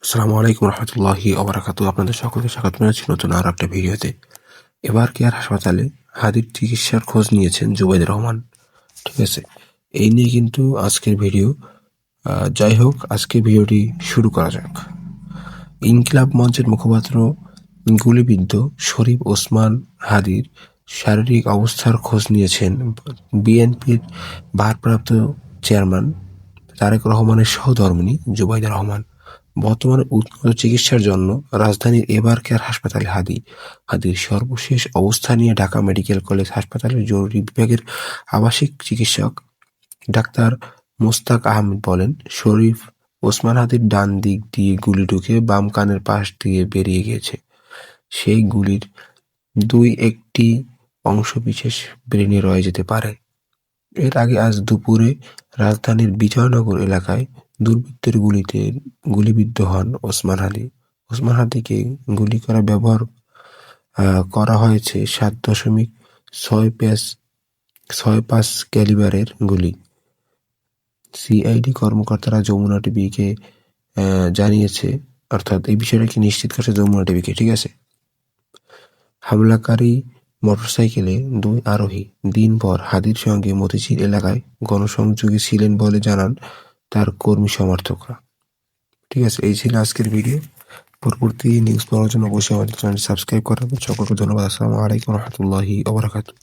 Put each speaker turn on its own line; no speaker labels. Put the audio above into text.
আসসালামু আলাইকুম রহমতুল্লাহি ওবারাকাতু। আপনাদের সকলকে স্বাগত জানাচ্ছি নতুন আর একটা ভিডিওতে। এবার কেয়ার হাসপাতালে হাদির চিকিৎসার খোঁজ নিয়েছেন জুবাইদুর রহমান। ঠিক আছে, এই নিয়ে কিন্তু আজকের ভিডিও। যাই হোক, আজকের ভিডিওটি শুরু করা যাক। ইনকিলাব মঞ্চের মুখপাত্র গুলিবিদ্ধ শরীফ ওসমান হাদির শারীরিক অবস্থার খোঁজ নিয়েছেন বিএনপির ভারপ্রাপ্ত চেয়ারম্যান তারেক রহমানের সহধর্মিণী জুবাইদা রহমান। বর্তমানে উন্নত চিকিৎসার জন্য রাজধানীর এবার কেয়ার হাসপাতালে হাদির সর্বশেষ অবস্থা নিয়ে ঢাকা মেডিকেল কলেজ হাসপাতালের জরুরি বিভাগের আবাসিক চিকিৎসক ডাক্তার মোস্তাক আহমেদ বলেন, শরীফ ওসমান হাদির ডান দিক দিয়ে গুলি ঢুকে বাম কানের পাশ দিয়ে বেরিয়ে গেছে। সেই গুলির একটি অংশবিশেষ ব্রেনে রয়ে যেতে পারে। এর আগে আজ দুপুরে রাজধানীর বিজয়নগর এলাকায় দুর্বৃত্তের গুলিতে গুলিবিদ্ধ হন ওসমান হাদি। ওসমান হাদিকে গুলি করা ব্যবহার করা হয়েছে 7.65 ক্যালিবারের গুলি। সিআইডি কর্মকর্তারা যমুনা টিভিকে জানিয়েছে, অর্থাৎ এই বিষয়টাকে নিশ্চিত করেছে যমুনা টিভিকে। ঠিক আছে, হামলাকারী মোটরসাইকেলে 2 আরোহী দিনভর হাদির সঙ্গে মতিঝিল এলাকায় গণসংযোগে ছিলেন বলে জানান তার কর্মী সমর্থকরা। ঠিক আছে, এই ছিল আজকের ভিডিও। পরবর্তী নিউজ পাওয়ার জন্য অবশ্যই আমাদের চ্যানেল সাবস্ক্রাইব করাবেন। সকলকে ধন্যবাদ। আসসালামু আলাইকুম রহমতুল্লাহি ওয়া বারাকাতুহু।